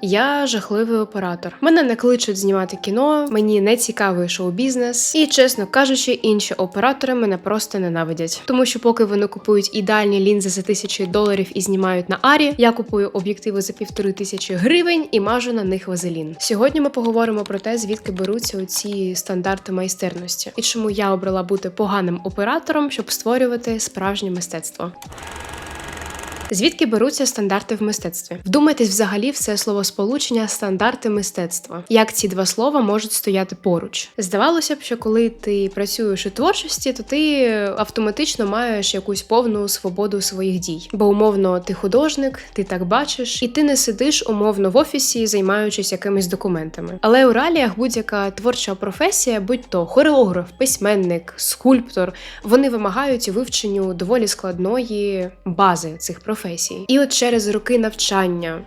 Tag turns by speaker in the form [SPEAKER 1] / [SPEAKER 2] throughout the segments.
[SPEAKER 1] Я жахливий оператор. Мене не кличуть знімати кіно, мені не цікавий шоу-бізнес. І, чесно кажучи, інші оператори мене просто ненавидять. Тому що поки вони купують ідеальні лінзи за $1000 і знімають на Арі, я купую об'єктиви за 1500 гривень і мажу на них вазелін. Сьогодні ми поговоримо про те, звідки беруться оці стандарти майстерності. І чому я обрала бути поганим оператором, щоб створювати справжнє мистецтво. Звідки беруться стандарти в мистецтві? Вдумайтесь взагалі в це словосполучення «стандарти мистецтва». Як ці два слова можуть стояти поруч? Здавалося б, що коли ти працюєш у творчості, то ти автоматично маєш якусь повну свободу своїх дій. Бо умовно ти художник, ти так бачиш, і ти не сидиш умовно в офісі, займаючись якимись документами. Але у реаліях будь-яка творча професія, будь-то хореограф, письменник, скульптор, вони вимагають вивченню доволі складної бази цих професій. І от через роки навчання,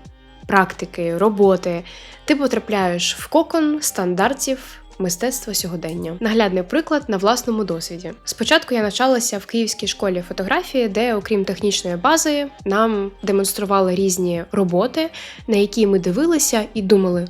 [SPEAKER 1] практики, роботи ти потрапляєш в кокон стандартів мистецтва сьогодення. Наглядний приклад на власному досвіді. Спочатку я навчалася в Київській школі фотографії, де, окрім технічної бази, нам демонстрували різні роботи, на які ми дивилися і думали: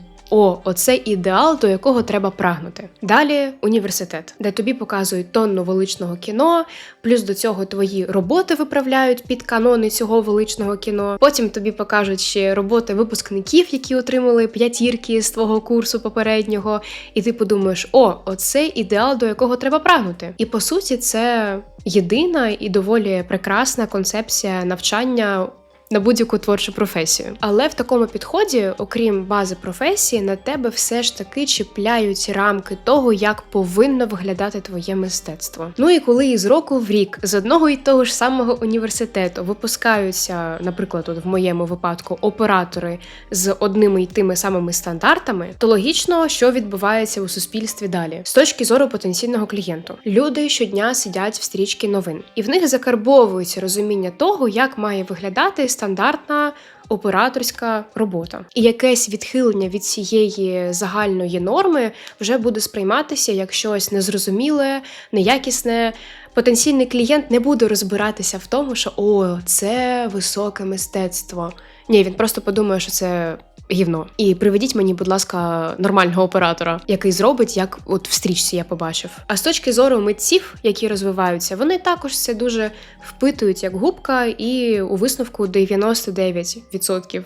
[SPEAKER 1] оце ідеал, до якого треба прагнути. Далі університет, де тобі показують тонну величного кіно, плюс до цього твої роботи виправляють під канони цього величного кіно. Потім тобі покажуть ще роботи випускників, які отримали 5 з твого курсу попереднього, і ти подумаєш: оце ідеал, до якого треба прагнути. І по суті, це єдина і доволі прекрасна концепція навчання на будь-яку творчу професію. Але в такому підході, окрім бази професії, на тебе все ж таки чіпляють рамки того, як повинно виглядати твоє мистецтво. Ну і коли із року в рік з одного і того ж самого університету випускаються, наприклад, от в моєму випадку, оператори з одними й тими самими стандартами, то логічно, що відбувається у суспільстві далі. З точки зору потенційного клієнту. Люди щодня сидять в стрічці новин. І в них закарбовується розуміння того, як має виглядати стандартна операторська робота. І якесь відхилення від цієї загальної норми вже буде сприйматися як щось незрозуміле, неякісне. Потенційний клієнт не буде розбиратися в тому, що це високе мистецтво. Ні, він просто подумає, що це гівно. І приведіть мені, будь ласка, нормального оператора, який зробить, як от в стрічці я побачив. А з точки зору митців, які розвиваються, вони також це дуже впитують як губка, і у висновку 99%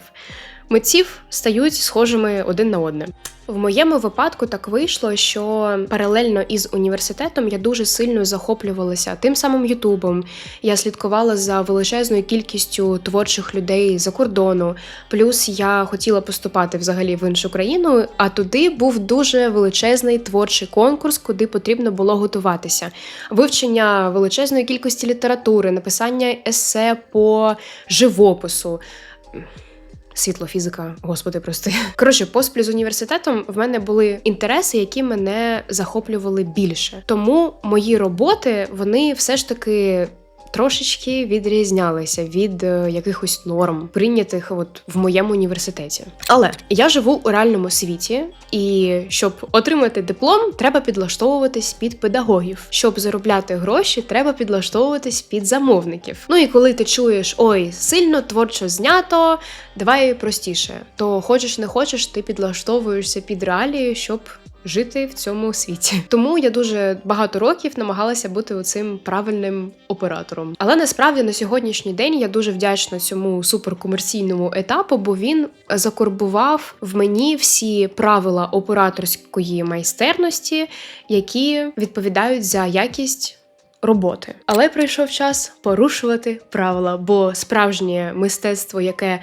[SPEAKER 1] митців стають схожими один на одне. В моєму випадку так вийшло, що паралельно із університетом я дуже сильно захоплювалася тим самим Ютубом. Я слідкувала за величезною кількістю творчих людей за кордону. Плюс я хотіла поступати взагалі в іншу країну, а туди був дуже величезний творчий конкурс, куди потрібно було готуватися. Вивчення величезної кількості літератури, написання есе по живопису. Світлофізика, господи, прости. Коротше, поспіль з університетом в мене були інтереси, які мене захоплювали більше. Тому мої роботи, вони все ж таки трошечки відрізнялися від якихось норм, прийнятих от в моєму університеті. Але я живу у реальному світі, і щоб отримати диплом, треба підлаштовуватись під педагогів. Щоб заробляти гроші, треба підлаштовуватись під замовників. Ну і коли ти чуєш: сильно творчо знято, давай простіше, то хочеш не хочеш, ти підлаштовуєшся під реалії, щоб жити в цьому світі. Тому я дуже багато років намагалася бути оцим правильним оператором. Але насправді на сьогоднішній день я дуже вдячна цьому суперкомерційному етапу, бо він закорбував в мені всі правила операторської майстерності, які відповідають за якість роботи. Але прийшов час порушувати правила, бо справжнє мистецтво, яке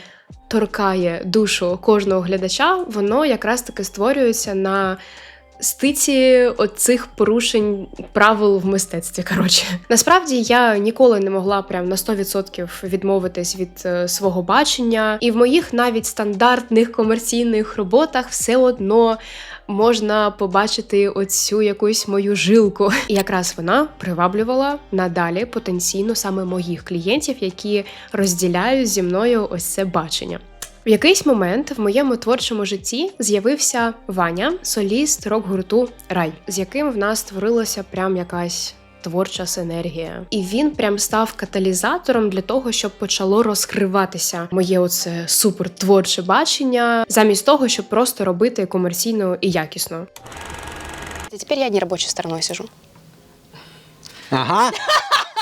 [SPEAKER 1] торкає душу кожного глядача, воно якраз таки створюється на стиці оцих порушень правил в мистецтві, коротше. Насправді, я ніколи не могла прям на 100% відмовитись від свого бачення, і в моїх навіть стандартних комерційних роботах все одно можна побачити оцю якусь мою жилку. І якраз вона приваблювала надалі потенційно саме моїх клієнтів, які розділяють зі мною ось це бачення. В якийсь момент в моєму творчому житті з'явився Ваня, соліст рок-гурту «Рай», з яким в нас створилася прям якась творча синергія. І він прям став каталізатором для того, щоб почало розкриватися моє оце супер творче бачення, замість того, щоб просто робити комерційно і якісно.
[SPEAKER 2] Теперь я не робочою стороною сижу.
[SPEAKER 3] Ага.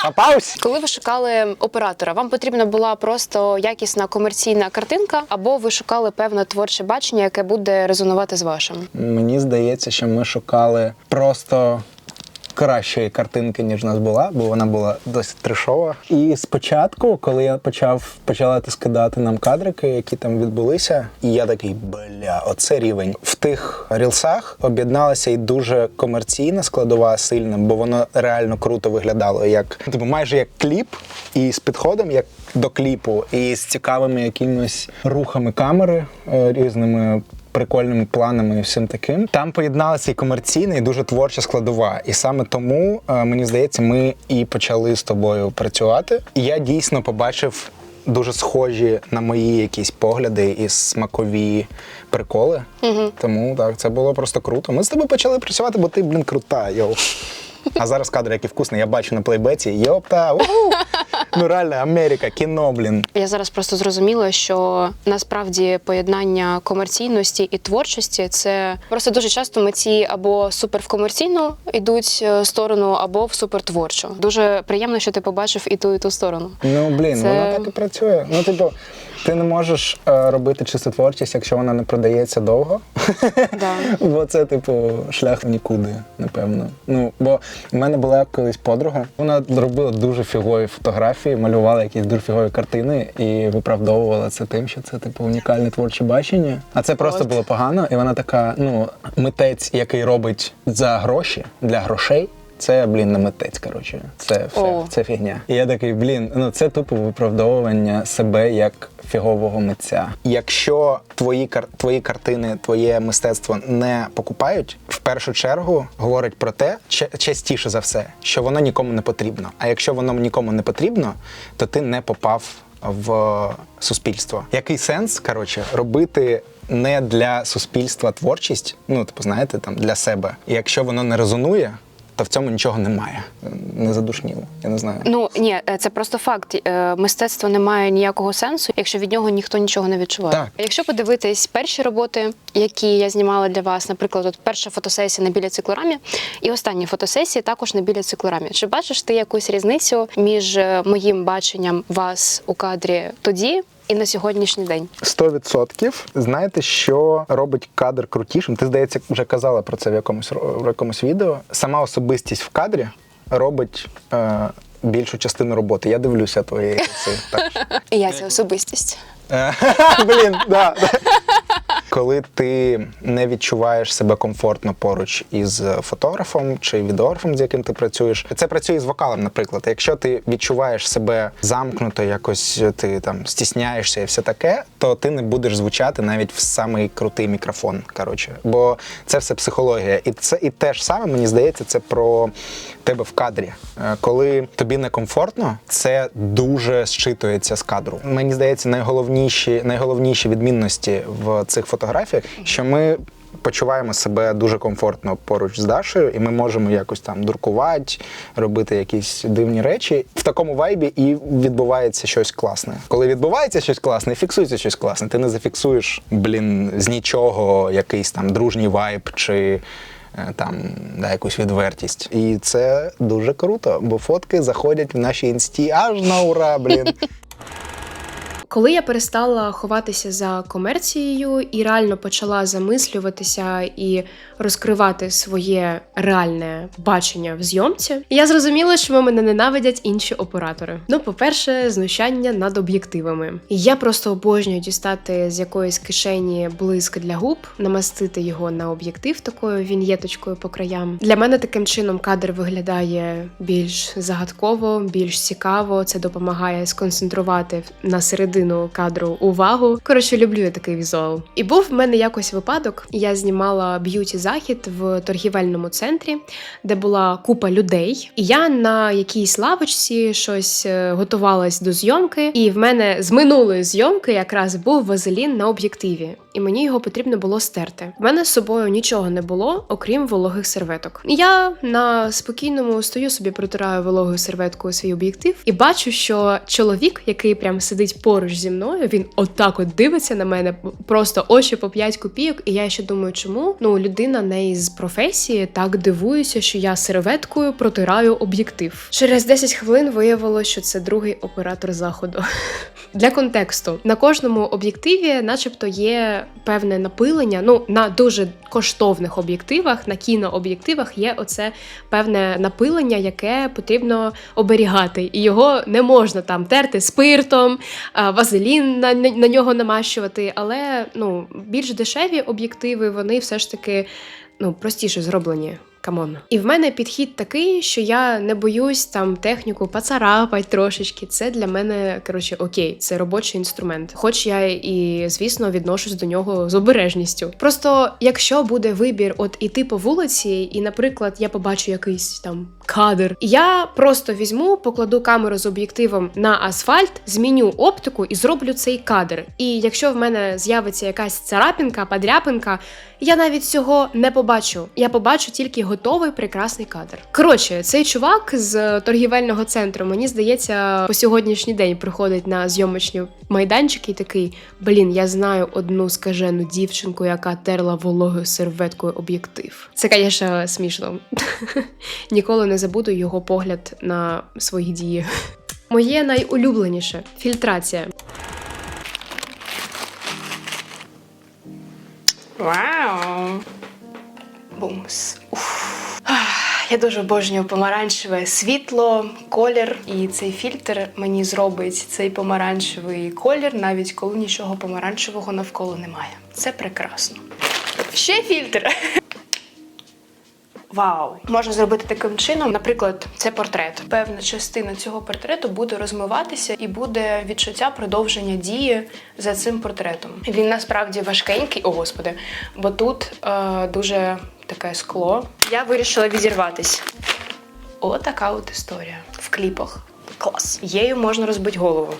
[SPEAKER 3] Попався?
[SPEAKER 2] Коли ви шукали оператора, вам потрібна була просто якісна комерційна картинка, або ви шукали певне творче бачення, яке буде резонувати з вашим?
[SPEAKER 3] Мені здається, що ми шукали просто кращої картинки, ніж у нас була, бо вона була досить трешова. І спочатку, коли я почала скидати нам кадрики, які там відбулися, і я такий, оце рівень. В тих рілсах об'єдналася і дуже комерційна складова сильна, бо воно реально круто виглядало, як майже як кліп, і з підходом як до кліпу, і з цікавими якимись рухами камери різними, прикольними планами і всім таким. Там поєдналася і комерційна, і дуже творча складова. І саме тому, мені здається, ми і почали з тобою працювати. І я дійсно побачив дуже схожі на мої якісь погляди і смакові приколи. Угу. Тому так, це було просто круто. Ми з тобою почали працювати, бо ти, крута, йоу. А зараз кадр, який вкусний, я бачу на плейбеці. Йопта, ну реально, Америка, кіно,
[SPEAKER 2] Я зараз просто зрозуміла, що насправді поєднання комерційності і творчості – це просто дуже часто митці або супер в комерційну йдуть сторону, або в супертворчу. Дуже приємно, що ти побачив і ту сторону.
[SPEAKER 3] Ну, воно так і працює. Ну, типу, ти не можеш робити чисто творчість, якщо вона не продається довго.
[SPEAKER 2] Да.
[SPEAKER 3] Бо це, шлях в нікуди, напевно. Ну, бо в мене була колись подруга, вона робила дуже фігові фотографії, малювала якісь дуже фігові картини і виправдовувала це тим, що це, унікальне творче бачення. А це просто було погано, і вона така, митець, який робить за гроші, для грошей, це, не митець, коротше. Це все, це фігня. І я такий, це тупо виправдовування себе як фігового митця. Якщо твої картини, твоє мистецтво не покупають, в першу чергу говорить про те, частіше за все, що воно нікому не потрібно. А якщо воно нікому не потрібно, то ти не попав в суспільство. Який сенс, робити не для суспільства творчість, знаєте, для себе. І якщо воно не резонує, то в цьому нічого немає. Не задушніло, я не знаю.
[SPEAKER 2] Ні, це просто факт. Мистецтво не має ніякого сенсу, якщо від нього ніхто нічого не відчуває.
[SPEAKER 3] Так.
[SPEAKER 2] Якщо подивитись перші роботи, які я знімала для вас, наприклад, перша фотосесія на білій циклорамі і останні фотосесії також на білій циклорамі. Чи бачиш ти якусь різницю між моїм баченням вас у кадрі тоді і на сьогоднішній день?
[SPEAKER 3] 100%. Знаєте, що робить кадр крутішим? Ти, здається, вже казала про це в якомусь відео. Сама особистість в кадрі робить більшу частину роботи. Я дивлюся твої рецепти.
[SPEAKER 2] І я ця особистість.
[SPEAKER 3] Да. Коли ти не відчуваєш себе комфортно поруч із фотографом чи відеографом, з яким ти працюєш. Це працює з вокалом, наприклад. Якщо ти відчуваєш себе замкнуто, якось ти стісняєшся і все таке, то ти не будеш звучати навіть в самий крутий мікрофон, Бо це все психологія. І те ж саме, мені здається, це про тебе в кадрі. Коли тобі некомфортно, це дуже зчитується з кадру. Мені здається, найголовніші відмінності в цих фотографіях, що ми почуваємо себе дуже комфортно поруч з Дашею, і ми можемо якось дуркувати, робити якісь дивні речі. В такому вайбі і відбувається щось класне. Коли відбувається щось класне, фіксується щось класне. Ти не зафіксуєш, з нічого якийсь дружній вайб чи якусь відвертість. І це дуже круто, бо фотки заходять в наші інсті аж на ура,
[SPEAKER 1] Коли я перестала ховатися за комерцією і реально почала замислюватися і розкривати своє реальне бачення в зйомці, я зрозуміла, що мене ненавидять інші оператори. По-перше, знущання над об'єктивами. Я просто обожнюю дістати з якоїсь кишені блиск для губ, намастити його на об'єктив такою віньєточкою по краям. Для мене таким чином кадр виглядає більш загадково, більш цікаво. Це допомагає сконцентрувати на середину частину кадру увагу. Коротше, люблю я такий візуал. І був в мене якось випадок. Я знімала б'юті-захід в торгівельному центрі, де була купа людей. І я на якійсь лавочці щось готувалась до зйомки, і в мене з минулої зйомки якраз був вазелін на об'єктиві, і мені його потрібно було стерти. В мене з собою нічого не було, окрім вологих серветок. Я на спокійному стою собі, протираю вологою серветкою свій об'єктив і бачу, що чоловік, який прям сидить поруч зі мною, він отак от дивиться на мене, просто очі по 5 копійок, і я ще думаю, чому? Ну, людина не із професії так дивується, що я серветкою протираю об'єктив. Через 10 хвилин виявилося, що це другий оператор заходу. Для контексту, на кожному об'єктиві начебто є певне напилення, ну, на дуже коштовних об'єктивах, на кінооб'єктивах є оце певне напилення, яке потрібно оберігати, і його не можна там терти спиртом, вазелін на нього намащувати, але, ну, більш дешеві об'єктиви, вони все ж таки, ну, простіше зроблені. Камон. І в мене підхід такий, що я не боюсь там техніку поцарапати трошечки. Це для мене, коротше, окей, це робочий інструмент. Хоч я і, звісно, відношусь до нього з обережністю. Просто, якщо буде вибір от іти по вулиці, і, наприклад, я побачу якийсь там кадр, я просто візьму, покладу камеру з об'єктивом на асфальт, зміню оптику і зроблю цей кадр. І якщо в мене з'явиться якась царапинка, подряпинка, я навіть цього не побачу. Я побачу тільки готовий прекрасний кадр. Коротше, цей чувак з торгівельного центру, мені здається, по сьогоднішній день приходить на зйомочні майданчики і такий: блін, я знаю одну скажену дівчинку, яка терла вологою серветкою об'єктив. Це, звісно, смішно. Ніколи не забуду його погляд на свої дії. Моє найулюбленіше – фільтрація.
[SPEAKER 2] Вау! Бумс. Я дуже обожнюю помаранчеве світло, колір, і цей фільтр мені зробить цей помаранчевий колір, навіть коли нічого помаранчевого навколо немає. Це прекрасно. Ще фільтр! Вау! Можна зробити таким чином, наприклад, це портрет. Певна частина цього портрету буде розмиватися і буде відчуття продовження дії за цим портретом. Він насправді важкенький, о господи, бо тут дуже таке скло. Я вирішила відірватись. Отака от історія. В кліпах. Клас. Єю можна розбити голову.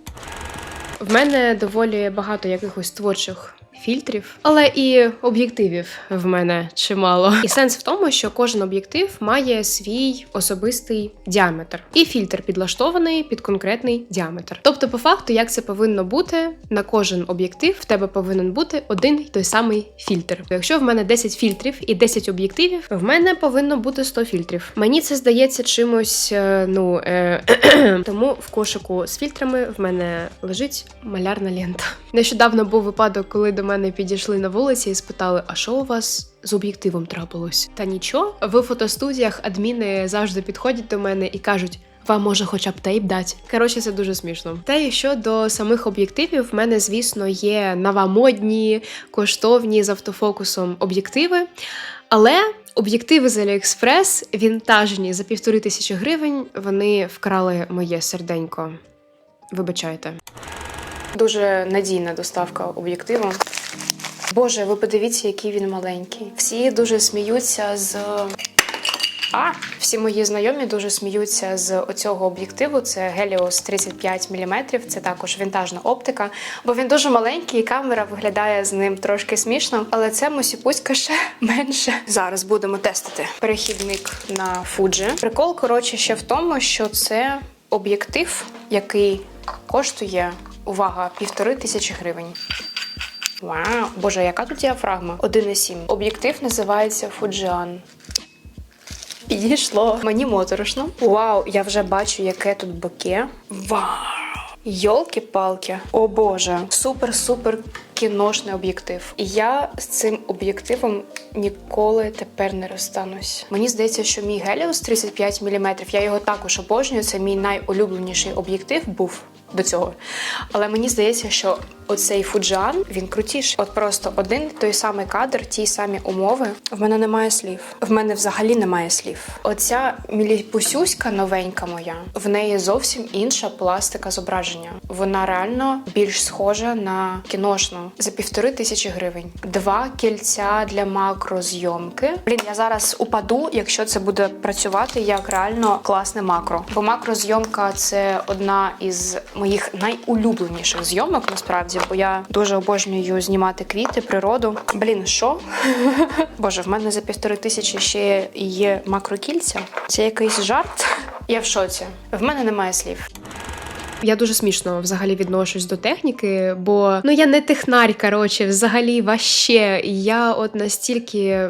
[SPEAKER 1] В мене доволі багато якихось творчих фільтрів, але і об'єктивів в мене чимало. І сенс в тому, що кожен об'єктив має свій особистий діаметр. І фільтр підлаштований під конкретний діаметр. Тобто, по факту, як це повинно бути, на кожен об'єктив в тебе повинен бути один і той самий фільтр. Якщо в мене 10 фільтрів і 10 об'єктивів, в мене повинно бути 100 фільтрів. Мені це здається чимось, тому в кошику з фільтрами в мене лежить малярна лента. Нещодавно був випадок, коли до мене підійшли на вулиці і спитали: а що у вас з об'єктивом трапилось? Та нічого. В фотостудіях адміни завжди підходять до мене і кажуть: вам може хоча б тейп дати. Коротше, це дуже смішно. Та і щодо самих об'єктивів, в мене, звісно, є новомодні, коштовні з автофокусом об'єктиви, але об'єктиви з Аліекспрес, вінтажні, за 1500 гривень, вони вкрали моє серденько. Вибачайте.
[SPEAKER 2] Дуже надійна доставка об'єктиву. Боже, ви подивіться, який він маленький. Всі дуже сміються з... Всі мої знайомі дуже сміються з оцього об'єктиву. Це Helios 35 мм, це також вінтажна оптика, бо він дуже маленький і камера виглядає з ним трошки смішно, але це мусіпуська ще менше. Зараз будемо тестити перехідник на Fuji. Прикол, коротше, ще в тому, що це об'єктив, який коштує, увага, 1500 гривень. Вау, боже, яка тут діафрагма? 1,7. Об'єктив називається Fujian. Підійшло. Мені моторошно. Вау, я вже бачу, яке тут боке. Вау! Йолки-палки. О боже. Супер-супер кіношний об'єктив. І я з цим об'єктивом ніколи тепер не розстанусь. Мені здається, що мій Helios 35 мм, я його також обожнюю, це мій найулюбленіший об'єктив був. до цього. Але мені здається, що оцей Фуджіан, він крутіший. От просто один той самий кадр, ті самі умови. В мене немає слів. В мене взагалі немає слів. Оця міліпусюська новенька моя, в неї зовсім інша пластика зображення. Вона реально більш схожа на кіношну. За 1500 гривень. 2 кільця для макрозйомки. Блін, я зараз упаду, якщо це буде працювати як реально класне макро. Бо макрозйомка – це одна із моїх найулюбленіших зйомок, насправді, бо я дуже обожнюю знімати квіти, природу. Блін, що? Боже, в мене за 1500 ще є макрокільця. Це якийсь жарт? Я в шоці. В мене немає слів.
[SPEAKER 1] Я дуже смішно взагалі відношусь до техніки, бо я не технарь, взагалі ваще. Я от настільки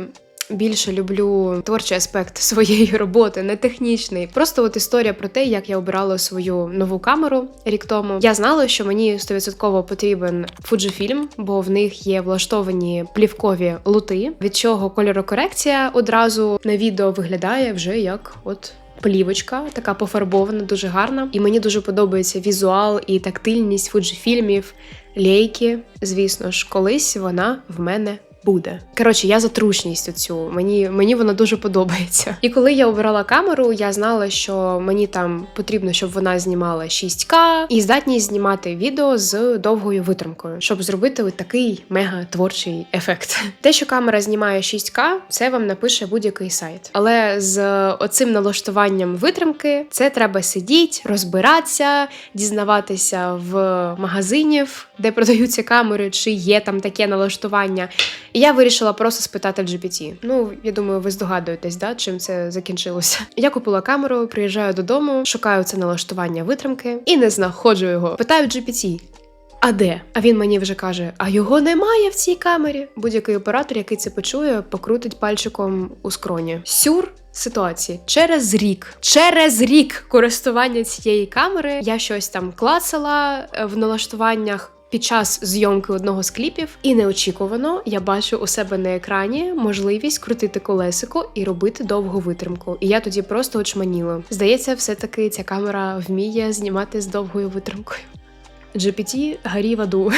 [SPEAKER 1] більше люблю творчий аспект своєї роботи, не технічний. Просто от історія про те, як я обирала свою нову камеру рік тому. Я знала, що мені 100% потрібен Fujifilm, бо в них є влаштовані плівкові лути, від чого кольорокорекція одразу на відео виглядає вже як от плівочка, така пофарбована, дуже гарна. І мені дуже подобається візуал і тактильність фуджифільмів, лейки. Звісно ж, колись вона в мене буде. Коротше, я за трушність оцю. Мені вона дуже подобається. І коли я обирала камеру, я знала, що мені там потрібно, щоб вона знімала 6К і здатність знімати відео з довгою витримкою, щоб зробити ось такий мега-творчий ефект. Те, що камера знімає 6К, це вам напише будь-який сайт. Але з оцим налаштуванням витримки це треба сидіти, розбиратися, дізнаватися в магазинів, де продаються камери, чи є там таке налаштування. І я вирішила просто спитати в GPT. Я думаю, ви здогадуєтесь, чим це закінчилося. Я купила камеру, приїжджаю додому, шукаю це налаштування витримки і не знаходжу його. Питаю в GPT. А де? А він мені вже каже, а його немає в цій камері. Будь-який оператор, який це почує, покрутить пальчиком у скроні. Сюр ситуації. Через рік користування цієї камери я щось там клацала в налаштуваннях під час зйомки одного з кліпів, і неочікувано я бачу у себе на екрані можливість крутити колесико і робити довгу витримку. І я тоді просто очманіла. Здається, все-таки ця камера вміє знімати з довгою витримкою. GPT горі в аду.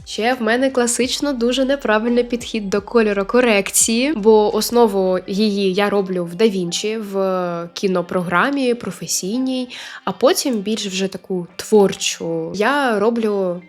[SPEAKER 1] Ще в мене класично дуже неправильний підхід до кольорокорекції, бо основу її я роблю в DaVinci, в кінопрограмі, професійній, а потім більш вже таку творчу я роблю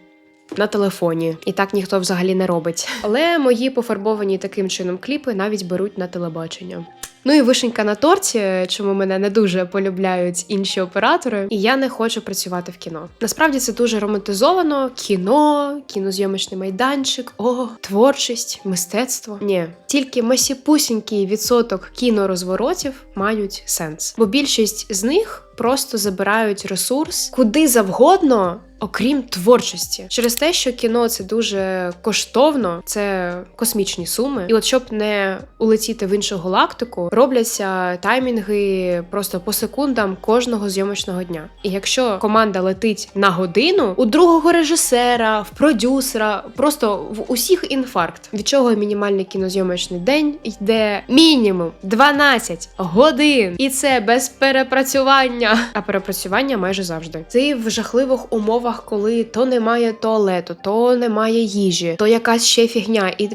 [SPEAKER 1] на телефоні. І так ніхто взагалі не робить. Але мої пофарбовані таким чином кліпи навіть беруть на телебачення. І вишенька на торті, чому мене не дуже полюбляють інші оператори, і я не хочу працювати в кіно. Насправді це дуже романтизовано. Кіно, кінозйомочний майданчик, творчість, мистецтво. Ні, тільки масіпусінький відсоток кінорозворотів мають сенс. Бо більшість з них просто забирають ресурс куди завгодно, окрім творчості. Через те, що кіно – це дуже коштовно, це космічні суми. І от щоб не улетіти в іншу галактику, робляться таймінги просто по секундам кожного зйомочного дня. І якщо команда летить на годину, у другого режисера, в продюсера, просто в усіх інфаркт. Від чого мінімальний кінозйомочний день йде мінімум 12 годин. І це без перепрацювання. А перепрацювання майже завжди. Ти в жахливих умовах, коли то немає туалету, то немає їжі, то якась ще фігня. І,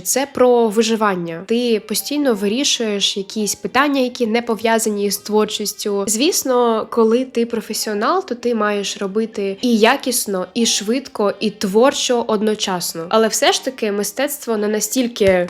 [SPEAKER 1] це про виживання. Ти постійно вирішуєш якісь питання, які не пов'язані з творчістю. Звісно, коли ти професіонал, то ти маєш робити і якісно, і швидко, і творчо одночасно. Але все ж таки мистецтво не настільки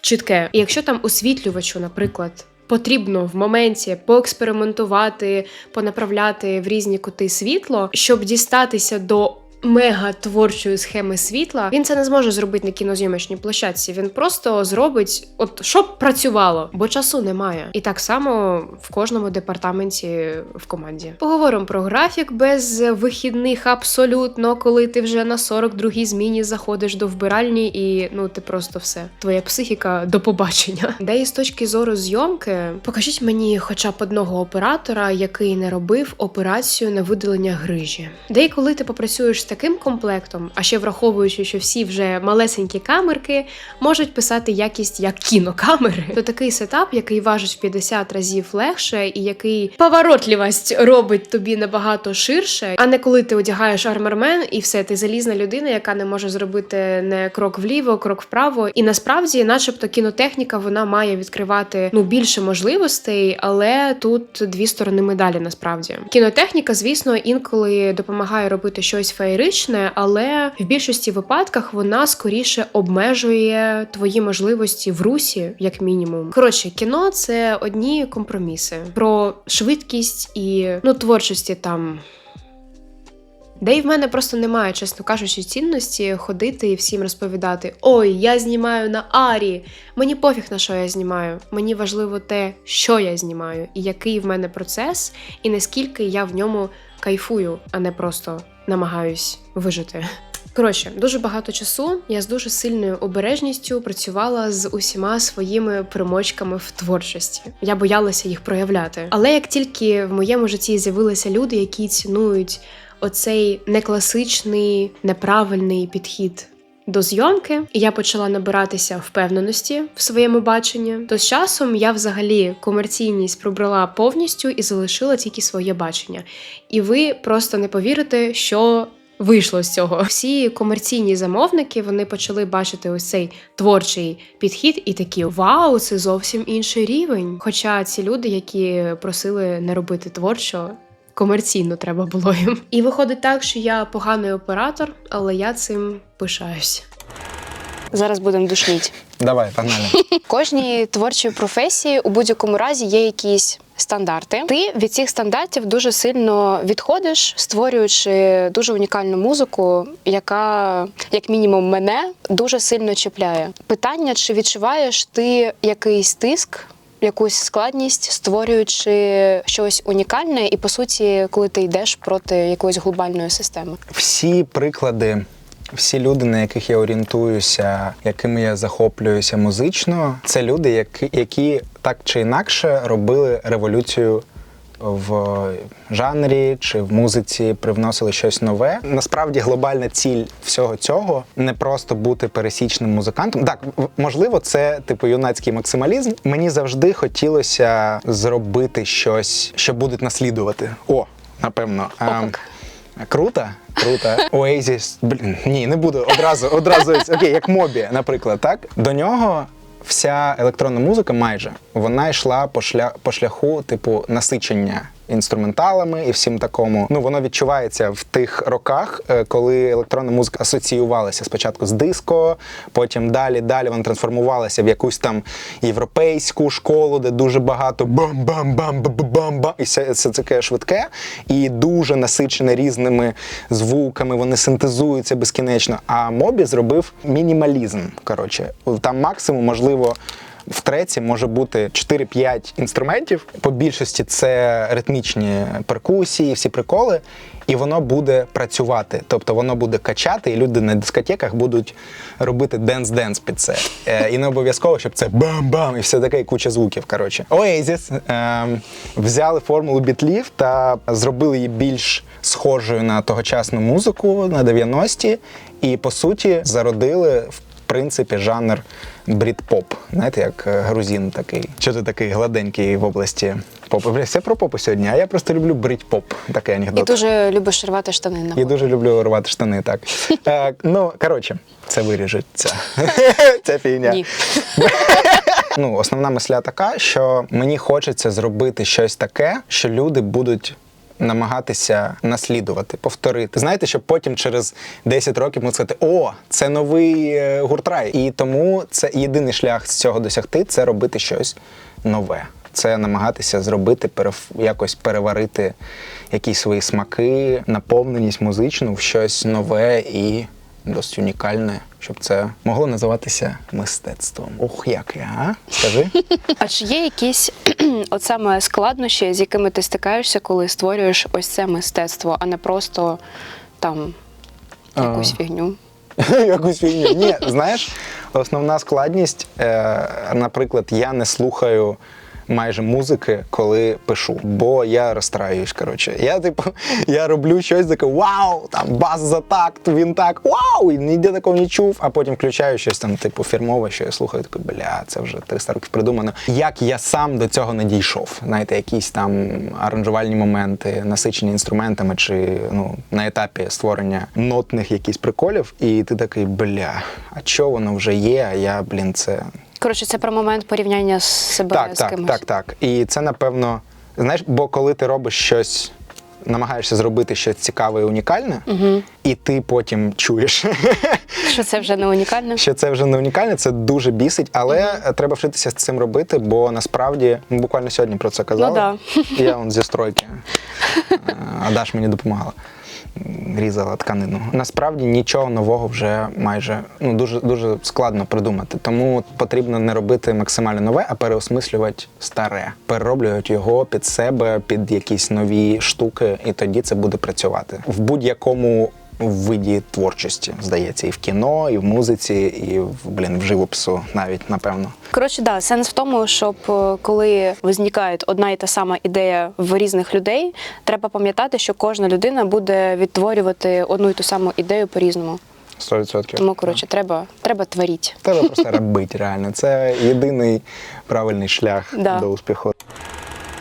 [SPEAKER 1] чітке. І якщо там освітлювачу, наприклад, потрібно в моменті поекспериментувати, понаправляти в різні кути світло, щоб дістатися до мега-творчої схеми світла, він це не зможе зробити на кінозйомочній площадці. Він просто зробить, щоб працювало, бо часу немає. І так само в кожному департаменті в команді. Поговоримо про графік без вихідних абсолютно, коли ти вже на 42-й зміні заходиш до вбиральні і, ти просто все. Твоя психіка до побачення. Де і з точки зору зйомки, покажіть мені хоча б одного оператора, який не робив операцію на видалення грижі. Де і коли ти попрацюєш з таким комплектом, а ще враховуючи, що всі вже малесенькі камерки можуть писати якість як кінокамери, то такий сетап, який важить в 50 разів легше і який поворотливість робить тобі набагато ширше, а не коли ти одягаєш армормен і все, ти залізна людина, яка не може зробити не крок вліво, крок вправо. І насправді, начебто, кінотехніка, вона має відкривати більше можливостей, але тут дві сторони медалі насправді. Кінотехніка, звісно, інколи допомагає робити щось феєричне, але в більшості випадках вона скоріше обмежує твої можливості в русі, як мінімум. Коротше, кіно — це одні компроміси. Про швидкість і, творчості там. Де й в мене просто немає, чесно кажучи, цінності ходити і всім розповідати: «Ой, я знімаю на Арі, мені пофіг, на що я знімаю. Мені важливо те, що я знімаю, і який в мене процес, і наскільки я в ньому кайфую, а не просто намагаюсь вижити». Коротше, дуже багато часу я з дуже сильною обережністю працювала з усіма своїми примочками в творчості. Я боялася їх проявляти. Але як тільки в моєму житті з'явилися люди, які цінують оцей некласичний, неправильний підхід до зйомки, і я почала набиратися впевненості в своєму баченні, то з часом я взагалі комерційність прибрала повністю і залишила тільки своє бачення. І ви просто не повірите, що вийшло з цього. Всі комерційні замовники, вони почали бачити ось цей творчий підхід і такі: вау, це зовсім інший рівень. Хоча ці люди, які просили не робити творчо, комерційно треба було їм. І виходить так, що я поганий оператор, але я цим пишаюсь.
[SPEAKER 2] Зараз будемо душніть.
[SPEAKER 3] Давай, погнали.
[SPEAKER 2] В кожній творчій професії у будь-якому разі є якісь стандарти. Ти від цих стандартів дуже сильно відходиш, створюючи дуже унікальну музику, яка, як мінімум, мене дуже сильно чіпляє. Питання, чи відчуваєш ти якийсь тиск, якусь складність, створюючи щось унікальне і, по суті, коли ти йдеш проти якоїсь глобальної системи?
[SPEAKER 3] Всі приклади, всі люди, на яких я орієнтуюся, якими я захоплююся музично, це люди, які так чи інакше робили революцію в жанрі чи в музиці, привносили щось нове. Насправді глобальна ціль всього цього не просто бути пересічним музикантом. Так, можливо, це типу юнацький максималізм. Мені завжди хотілося зробити щось, що будуть наслідувати. Напевно. Круто. Oasis, ні, не буду одразу, окей, як Мобі, наприклад, так? До нього вся електронна музика майже, вона йшла по шляху, типу, насичення інструменталами і всім такому. Воно відчувається в тих роках, коли електронна музика асоціювалася спочатку з диско, потім далі вона трансформувалася в якусь там європейську школу, де дуже багато бам-бам-бам-бам-бам-бам, і все таке швидке, і дуже насичене різними звуками, вони синтезуються безкінечно. А Мобі зробив мінімалізм, коротше. Там максимум, можливо, в треці може бути 4-5 інструментів. По більшості це ритмічні перкусії, всі приколи. І воно буде працювати. Тобто воно буде качати, і люди на дискотеках будуть робити денс-денс під це. І не обов'язково, щоб це бам-бам, і все таке, і куча звуків, коротше. Oasis взяли формулу бітлів та зробили її більш схожою на тогочасну музику, на 90-ті. І, по суті, зародили, в принципі, жанр брит-поп. Знаєте, як грузин такий. Що ти такий гладенький в області попу? Все про попу сьогодні, а я просто люблю брит-поп. Такий анекдот.
[SPEAKER 2] І дуже любиш рвати штани на попу.
[SPEAKER 3] І дуже люблю рвати штани, так. Коротше, це виріжеться. Ця фігня.
[SPEAKER 2] Ні.
[SPEAKER 3] Основна мисля така, що мені хочеться зробити щось таке, що люди будуть намагатися наслідувати, повторити. Знаєте, щоб потім через 10 років ми сказати: «О, це новий гурт Рай». І тому це єдиний шлях з цього досягти – це робити щось нове. Це намагатися зробити, якось переварити якісь свої смаки, наповненість музичну в щось нове і досить унікальне, щоб це могло називатися мистецтвом. Ох, як я, а? Скажи.
[SPEAKER 2] А чи є якісь от саме складнощі, з якими ти стикаєшся, коли створюєш ось це мистецтво, а не просто там якусь фігню?
[SPEAKER 3] Якусь фігню. Ні, знаєш, основна складність, наприклад, я не слухаю майже музики, коли пишу. Бо я розстраююсь, коротше. Я роблю щось таке, вау, там бас за такт, він так, вау, і ніде такого не чув, а потім включаю щось там, фірмове, що я слухаю, такий, бля, це вже 300 років придумано. Як я сам до цього не дійшов? Знаєте, якісь там аранжувальні моменти, насичені інструментами, чи на етапі створення нотних якісь приколів, і ти такий, бля, а чого воно вже є, а я, це...
[SPEAKER 2] Коротше, це про момент порівняння з себе з кимось.
[SPEAKER 3] Так. І це, напевно, знаєш, бо коли ти робиш щось, намагаєшся зробити щось цікаве і унікальне, і ти потім чуєш,
[SPEAKER 2] що це вже не унікальне.
[SPEAKER 3] Що це вже не унікальне, це дуже бісить, але треба вчитися з цим робити, бо насправді, буквально сьогодні про це казали. Я зі стройки, а Даш мені допомагала. Різала тканину. Насправді нічого нового вже майже дуже складно придумати. Тому потрібно не робити максимально нове, а переосмислювати старе. Перероблювати його під себе, під якісь нові штуки, і тоді це буде працювати. В будь-якому виді творчості, здається, і в кіно, і в музиці, і в живопису навіть, напевно.
[SPEAKER 2] Коротше, сенс в тому, щоб коли виникає одна і та сама ідея в різних людей, треба пам'ятати, що кожна людина буде відтворювати одну і ту саму ідею по-різному.
[SPEAKER 3] 100%.
[SPEAKER 2] Тому, треба творити.
[SPEAKER 3] Треба просто робити, реально. Це єдиний правильний шлях до успіху.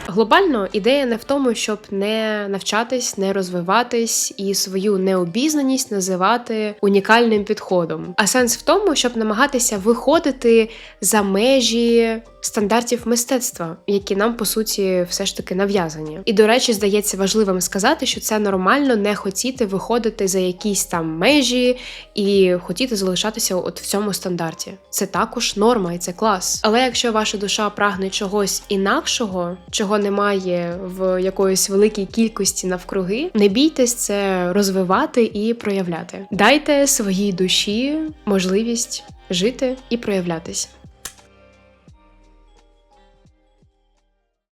[SPEAKER 1] Глобально ідея не в тому, щоб не навчатись, не розвиватись і свою необізнаність називати унікальним підходом. А сенс в тому, щоб намагатися виходити за межі стандартів мистецтва, які нам, по суті, все ж таки нав'язані. І, до речі, здається важливим сказати, що це нормально не хотіти виходити за якісь там межі і хотіти залишатися от в цьому стандарті. Це також норма і це клас. Але якщо ваша душа прагне чогось інакшого, чого немає в якоїсь великій кількості навкруги, не бійтесь це розвивати і проявляти. Дайте своїй душі можливість жити і проявлятись.